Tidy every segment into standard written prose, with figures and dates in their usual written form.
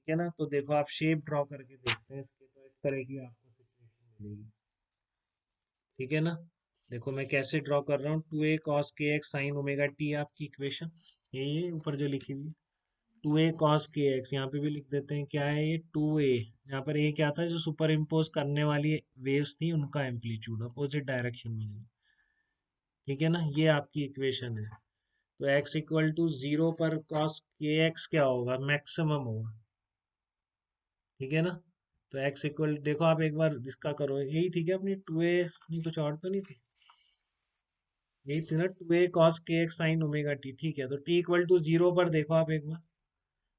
ठीक है ना। तो देखो आप शेप ड्रॉ करके देखते हैं इसके, तो इस तरह की आपको सिचुएशन मिलेगी। ठीक है ना। देखो मैं कैसे ड्रॉ कर रहा हूँ, 2a cos kx sin omega T आपकी इक्वेशन, ये ऊपर जो लिखी हुई है 2a cos kx, यहाँ पे भी लिख देते हैं क्या है ये 2a। यहाँ पर ये क्या था, जो सुपर इम्पोज करने वाली वेव्स थी उनका एम्पलीट्यूड अपोजिट डायरेक्शन में है। ठीक है ना, ये आपकी इक्वेशन है। तो x इक्वल टू 0 पर cos kx क्या होगा, मैक्सिमम होगा। ठीक है ना। तो x इक्वल, देखो आप एक बार इसका करो, यही थी क्या अपनी 2a, नहीं कुछ और तो नहीं थी, यही थी ना 2a cos kx sin omega T. ठीक है, तो t इक्वल टू 0 पर देखो आप एक बार,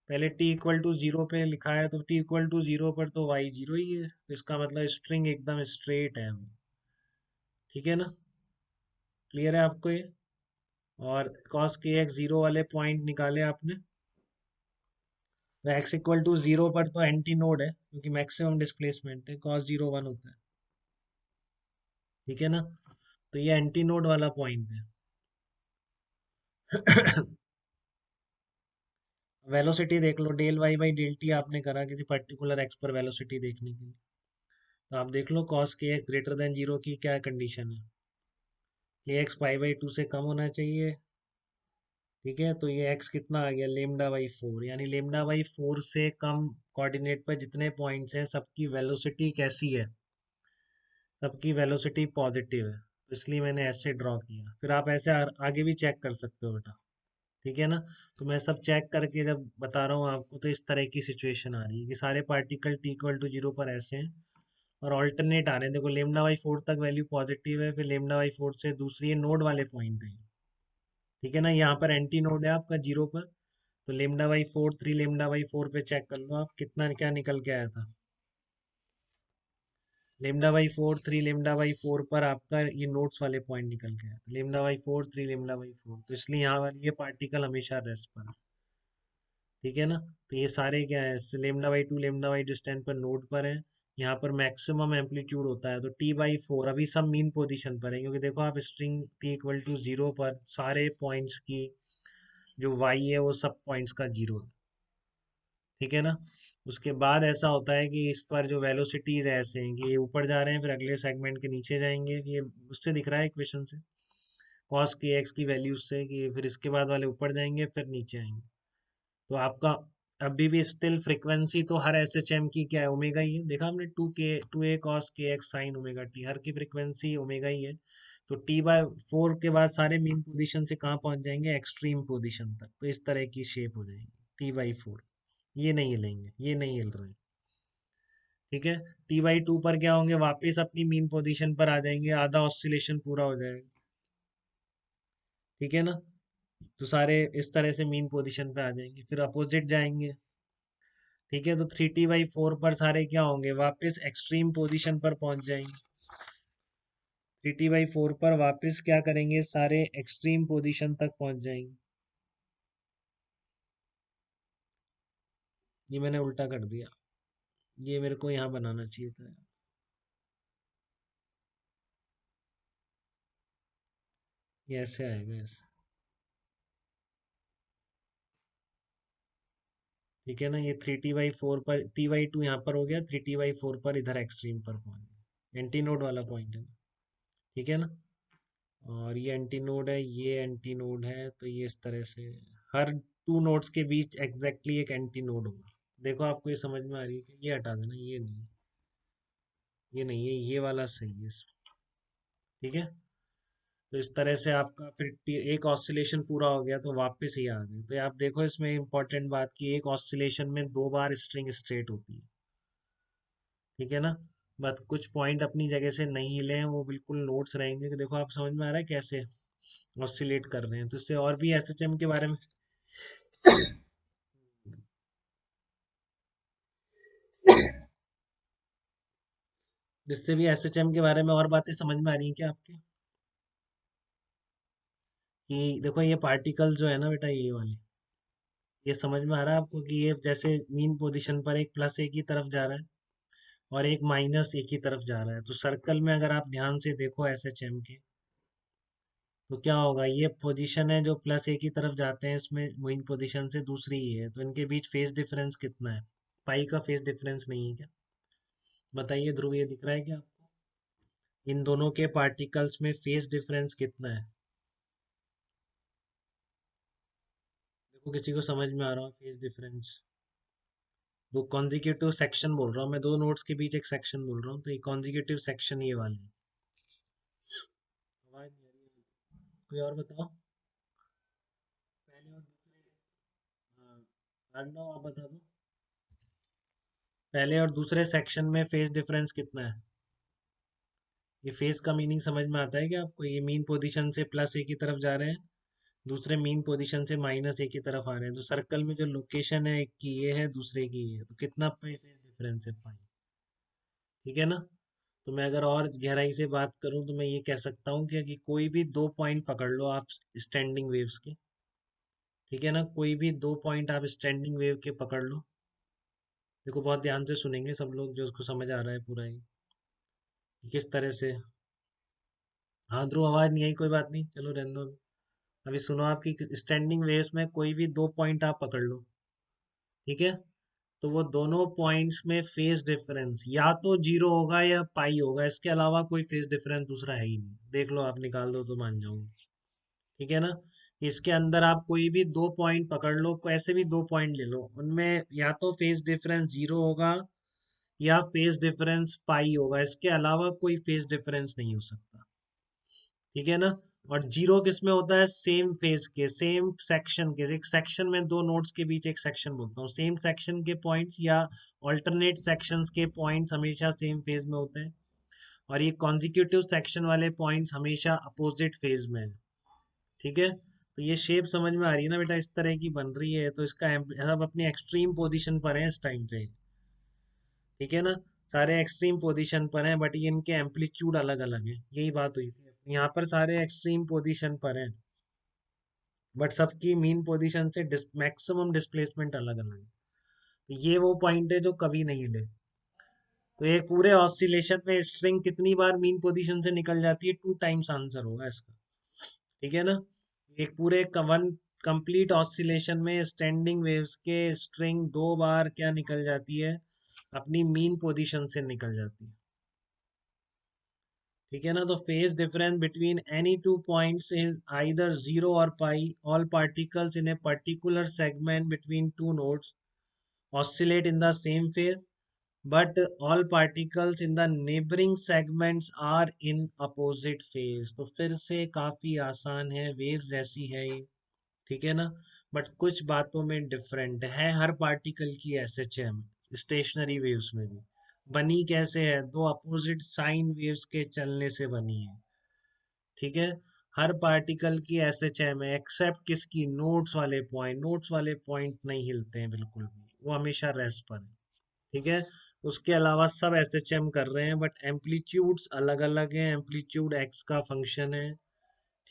पहले t इक्वल टू 0 पे लिखा है, तो t इक्वल टू 0 पर तो y 0 ही है, तो इसका मतलब स्ट्रिंग एकदम स्ट्रेट है। ठीक है ना, क्लियर है आपको ये। और cos kx 0 वाले पॉइंट निकाले आपने, तो x इक्वल टू 0 पर तो एंटी नोड है, क्योंकि मैक्सिमम डिस्प्लेसमेंट है, cos 0 1 होता है। ठीक है ना, तो ये एंटी नोड वाला पॉइंट है। वेलोसिटी देख लो, del y by del t आपने करा किसी पर्टिकुलर एक्स पर वेलोसिटी देखने के लिए, तो आप देख लो cos के एक्स ग्रेटर देन 0 की क्या कंडीशन है, के एक्स पाई बाई 2 से कम होना चाहिए। ठीक है, तो ये x कितना आ गया, लेमडा बाई 4, यानी लेमडा बाई 4 से कम कोऑर्डिनेट पर जितने पॉइंट्स हैं सबकी वेलोसिटी कैसी है, सबकी वेलोसिटी पॉजिटिव है, तो इसलिए मैंने ऐसे ड्रॉ किया। फिर आप ऐसे आगे भी चेक कर सकते हो बेटा। ठीक है ना, तो मैं सब चेक करके जब बता रहा हूँ आपको, तो इस तरह की सिचुएशन आ रही है कि सारे पार्टिकल t इक्वल टू 0 पर ऐसे हैं और ऑल्टरनेट आ रहे हैं। देखो लेमडा बाई 4 तक वैल्यू पॉजिटिव है, फिर लेमडा बाई 4 से दूसरी ये नोड वाले पॉइंट है। ठीक है ना, यहाँ पर एंटी नोड है आपका 0 पर, तो लेमडा बाई 4 3 लेमडा बाई 4 पे चेक कर लो आप कितना क्या निकल के आया था। लेमडा बाई 4 3 लेमडा बाई 4 पर आपका ये नोट्स वाले पॉइंट निकल के आया था, लेमडा बाई 4 3 लेमडा बाई 4, तो इसलिए यहाँ वाली ये पार्टिकल हमेशा रेस्ट पर है। ठीक है ना, तो ये सारे क्या है, lambda by 2 lambda by distance पर नोड पर है। यहाँ पर मैक्सिमम एम्पलीट्यूड होता है, तो टी बाई 4 अभी सब मीन पोजीशन पर है, क्योंकि देखो आप स्ट्रिंग टी इक्वल टू 0 पर सारे पॉइंट्स की जो वाई है वो सब पॉइंट्स का 0 है। ठीक है ना, उसके बाद ऐसा होता है कि इस पर जो वेलोसिटीज ऐसे हैं कि ये ऊपर जा रहे हैं फिर अगले सेगमेंट के नीचे जाएंगे, ये उससे दिख रहा है इक्वेशन से, कॉस के एक्स की वैल्यूज से, कि फिर इसके बाद वाले ऊपर जाएंगे फिर नीचे आएंगे। तो आपका अभी भी स्टिल फ्रीक्वेंसी तो हर एस एच एम की क्या है, ओमेगा ही है। देखा आपने 2a cos के एक्स साइन ओमेगा टी, हर की फ्रीक्वेंसी ओमेगा ही है। तो t बाय 4 के बाद सारे मीन पोजीशन से कहाँ पहुंच जाएंगे, एक्सट्रीम पोजीशन तक, तो इस तरह की शेप हो जाएगी t/4। ये नहीं हिलेंगे, ये नहीं हिल रहे। ठीक है, t/2 पर क्या होंगे, वापस अपनी मीन पोजीशन पर आ जाएंगे, आधा ऑसिलेशन पूरा हो जाएगा। ठीक है ना, तो सारे इस तरह से मीन पोजीशन पे आ जाएंगे, फिर अपोजिट जाएंगे। ठीक है, तो 3t/4 पर सारे क्या होंगे, वापस एक्सट्रीम पोजीशन पर पहुंच जाएंगे। 3t/4 पर वापस क्या करेंगे, सारे एक्सट्रीम पोजीशन तक पहुंच जाएंगे। ये मैंने उल्टा कर दिया, ये मेरे को यहाँ बनाना चाहिए था। ये ऐसे आएगा ऐसे। ठीक है ना, ये 3t/4 पर t/2 यहाँ पर हो गया, 3t/4 पर इधर एक्सट्रीम पर पहुंच गया, एंटी नोड वाला पॉइंट है ना। ठीक है ना, और ये एंटी नोड है, ये एंटी नोड है, तो ये इस तरह से हर टू नोड्स के बीच एग्जैक्टली एक एंटी नोड होगा। देखो आपको ये समझ में आ रही है कि ये हटा देना, ये नहीं, ये नहीं है, ये वाला सही है ठीक है, तो इस तरह से आपका फिर एक ऑसिलेशन पूरा हो गया, तो वापस ही आ गए। तो आप देखो इसमें इंपॉर्टेंट बात की, एक ऑसिलेशन में 2 बार स्ट्रिंग स्ट्रेट होती है। ठीक है ना, बस कुछ पॉइंट अपनी जगह से नहीं हिले हैं, वो बिल्कुल नोट्स रहेंगे कि देखो आप समझ में आ रहा है कैसे ऑसिलेट कर रहे हैं। तो इससे और भी एसएचएम के बारे में जिससे भी एसएचएम के बारे में और बातें समझ में आ रही हैं क्या आपके, कि देखो ये पार्टिकल जो है ना बेटा, ये वाले, ये समझ में आ रहा है आपको कि ये जैसे मीन पोजीशन पर एक प्लस एक ही तरफ जा रहा है और एक माइनस एक ही तरफ जा रहा है, तो सर्कल में अगर आप ध्यान से देखो एसएचएम के, तो क्या होगा, ये पोजीशन है जो प्लस एक ही तरफ जाते हैं, इसमें मेन पोजीशन से दूसरी ही है, तो इनके बीच फेज डिफरेंस कितना है, पाई का फेज डिफरेंस नहीं है क्या? बताइए ध्रुव, ये दिख रहा है क्या आपको? इन दोनों के पार्टिकल्स में फेज डिफरेंस कितना है? देखो किसी को समझ में आ रहा है फेज डिफरेंस? दो कॉन्जिक्यूटिव सेक्शन बोल रहा हूँ मैं, दो नोड्स के बीच एक सेक्शन बोल रहा हूँ, तो ये कॉन्जिक्यूटिव सेक्शन ये वाले हैं। आवाज नहीं आ रही है? कोई और बताओ। पहले और दूसरे। हाँ, अर्णव आप बता दो। पहले और दूसरे सेक्शन में फेज डिफरेंस कितना है? ये फेज का मीनिंग समझ में आता है क्या आपको? ये मीन पोजीशन से प्लस ए की तरफ जा रहे हैं, दूसरे मीन पोजीशन से माइनस ए की तरफ आ रहे हैं, तो सर्कल में जो लोकेशन है, एक की ये है दूसरे की ये है, तो कितना फेज डिफरेंस है? पाई। ठीक है ना? तो मैं अगर और गहराई से बात करूं तो मैं ये कह सकता हूँ कि कोई भी दो पॉइंट पकड़ लो आप स्टैंडिंग वेव्स के। ठीक है ना? कोई भी दो पॉइंट आप स्टैंडिंग वेव के पकड़ लो। देखो बहुत ध्यान से सुनेंगे सब लोग, जो उसको समझ आ रहा है पूरा ही किस तरह से। हाँ ध्रुव, आवाज नहीं आई, कोई बात नहीं, चलो रहने दो। अभी सुनो, आपकी स्टैंडिंग वेव्स में कोई भी दो पॉइंट आप पकड़ लो। ठीक है? तो वो दोनों पॉइंट्स में फेज डिफरेंस या तो जीरो होगा या पाई होगा, इसके अलावा कोई फेज डिफरेंस दूसरा है ही नहीं। देख लो, आप निकाल दो तो मान जाऊंगा। ठीक है ना? इसके अंदर आप कोई भी दो पॉइंट पकड़ लो, ऐसे भी दो पॉइंट ले लो, उनमें या तो फेज डिफरेंस जीरो होगा या फेज डिफरेंस पाई होगा, इसके अलावा कोई फेज डिफरेंस नहीं हो सकता। ठीक है ना? और जीरो किस में होता है? सेम फेज के, सेम सेक्शन के, एक सेक्शन में दो नोड्स के बीच एक सेक्शन बोलता हूँ, सेम सेक्शन के पॉइंट्स या ऑल्टरनेट सेक्शंस के पॉइंट्स हमेशा सेम फेज में होते हैं। और ये कॉन्जिक्यूटिव सेक्शन वाले पॉइंट्स हमेशा अपोजिट फेज में है। ठीक है? तो ये शेप समझ में आ रही है ना बेटा? इस तरह की बन रही है, तो इसका सब अपनी एक्सट्रीम पोजीशन पर है इस टाइम पे। ठीक है ना? सारे एक्सट्रीम पोजीशन पर हैं, बट ये इनके एम्पलीट्यूड अलग अलग है, यही बात हुई थी। यहाँ पर सारे एक्सट्रीम पोजीशन पर हैं, बट सबकी मीन पोजीशन से मैक्सिमम डिस्प्लेसमेंट अलग अलग है। तो ये वो पॉइंट है जो कभी नहीं हिले। तो एक पूरे ऑसिलेशन में स्ट्रिंग कितनी बार मीन पोजीशन से निकल जाती है? टू टाइम्स आंसर होगा इसका। ठीक है ना? एक पूरे वन कंप्लीट ऑसिलेशन में स्टैंडिंग वेव्स के स्ट्रिंग दो बार क्या निकल जाती है? अपनी मीन पोजीशन से निकल जाती है। ठीक है ना? तो phase difference between any two points is either zero और pi. All particles in a particular segment between two nodes oscillate in the same phase, but all particles in the neighboring segments are in opposite phase। तो फिर से काफी आसान है, waves जैसी है ये। ठीक है ना? बट कुछ बातों में डिफरेंट है, हर पार्टिकल की एसएचएम स्टेशनरी वेव्स में भी बनी कैसे है? दो अपोजिट साइन वेव्स के चलने से बनी है। ठीक है? हर पार्टिकल की एसएचएम है, एक्सेप्ट किसकी? नोड्स वाले पॉइंट। नोड्स वाले पॉइंट नहीं हिलते हैं बिल्कुल भी, वो हमेशा रेस्ट पर है। ठीक है? उसके अलावा सब एसएचएम कर रहे हैं, बट एम्पलीट्यूड्स अलग अलग हैं, एम्पलीट्यूड एक्स का फंक्शन है।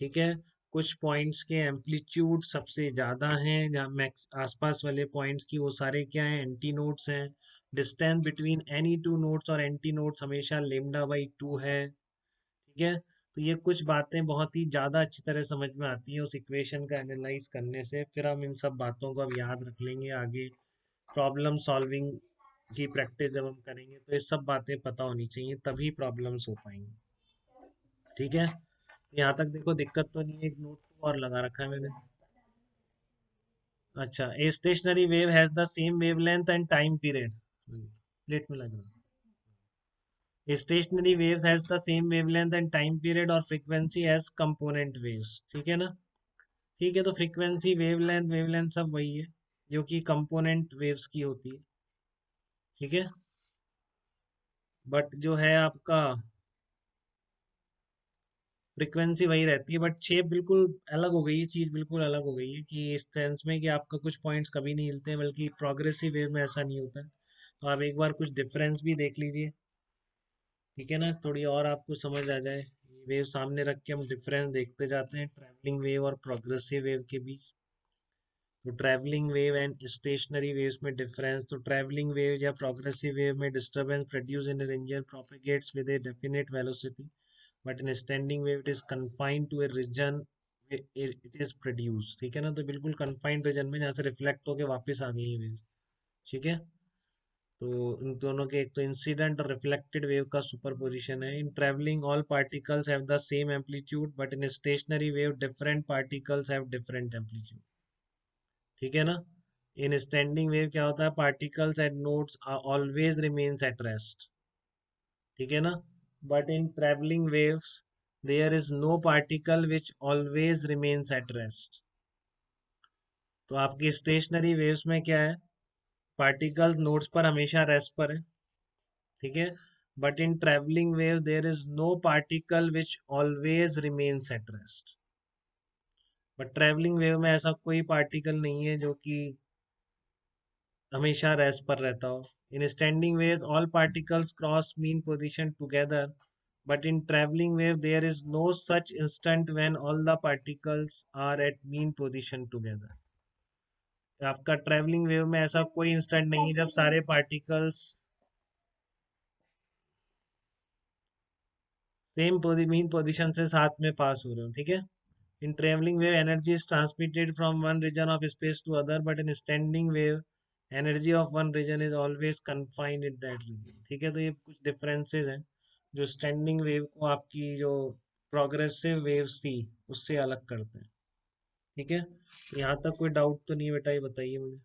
ठीक है? कुछ पॉइंट्स के एम्पलीट्यूड सबसे ज़्यादा हैं, जहाँ मैक्स आसपास वाले पॉइंट्स की वो सारे क्या हैं? एंटी नोड्स हैं। Distance between any two nodes और एंटी नोड्स हमेशा लेमडा बाई टू है। ठीक है? तो ये कुछ बातें बहुत ही ज़्यादा अच्छी तरह समझ में आती हैं उस इक्वेशन का एनालाइज करने से। फिर हम इन सब बातों को अब याद रख लेंगे आगे, प्रॉब्लम सॉल्विंग की प्रैक्टिस जब हम करेंगे तो ये सब बातें पता होनी चाहिए, तभी प्रॉब्लम्स हो पाएंगी। ठीक है? यहाँ तक देखो दिक्कत तो नहीं है, एक नोट और लगा रखा है मैंने। अच्छा, a stationary wave has the same wavelength and time period. Plate में लग रहा है। Stationery waves has the same wavelength and time period और फ्रीक्वेंसी एज कंपोनेंट वेव्स। ठीक है ना? ठीक है, तो फ्रीक्वेंसी, वेवलेंथ, वेवलेंथ सब वही है जो कि कंपोनेंट वेव्स की होती है। ठीक है? बट जो है आपका फ्रीक्वेंसी वही रहती है, बट शेप बिल्कुल अलग हो गई है, चीज़ बिल्कुल अलग हो गई है, कि इस सेंस में कि आपका कुछ पॉइंट्स कभी नहीं हिलते हैं, बल्कि प्रोग्रेसिव वेव में ऐसा नहीं होता है। तो आप एक बार कुछ डिफरेंस भी देख लीजिए। ठीक है ना? थोड़ी और आपको समझ आ जाए। वेव सामने रख के हम डिफरेंस देखते जाते हैं ट्रैवलिंग वेव और प्रोग्रेसिव वेव के बीच। तो travelling wave and stationary waves में डिफरेंस, तो ट्रैवलिंग वेव या प्रोग्रेसिव वेव में disturbance produce in region propagates with a definite velocity, but in standing wave it is confined to a region it is produce. ठीक है ना? तो बिल्कुल confined reason में, जहाँ से रिफ्लेक्ट होके वापस आ गई है वेव। ठीक है? तो इन दोनों के एक तो इंसिडेंट और रिफ्लेक्टेड वेव का सुपरपोजिशन है। In travelling all particles have the same amplitude but in stationary wave different particles have different amplitude. ठीक है ना। इन स्टैंडिंग वेव क्या होता है, particles at nodes always remains at rest. ठीक है ना। But in travelling waves there is no particle which always remains at rest. तो आपकी स्टेशनरी वेव्स में क्या है, पार्टिकल्स नोड्स पर हमेशा रेस्ट पर है। ठीक है। But in travelling wave there is no particle which always remains at rest. But travelling wave में ऐसा कोई पार्टिकल नहीं है जो कि हमेशा रेस्ट पर रहता हो। In standing waves all particles cross mean position together but in travelling wave there is no such instant when all the particles are at mean position together. आपका ट्रेवलिंग वेव में ऐसा कोई इंस्टेंट नहीं है जब सारे पार्टिकल्स सेम मीन पोजीशन से साथ में पास हो रहे हो। ठीक है। In traveling wave, energy is transmitted from one region of space to other, but in standing wave, energy of one region is always confined in that region. ठीक है। तो ये कुछ डिफरेंसेस हैं जो स्टैंडिंग वेव को आपकी जो प्रोग्रेसिव वेव्स थी उससे अलग करते हैं। ठीक है। यहाँ तक कोई डाउट तो नहीं बेटा, ये बताइए मुझे।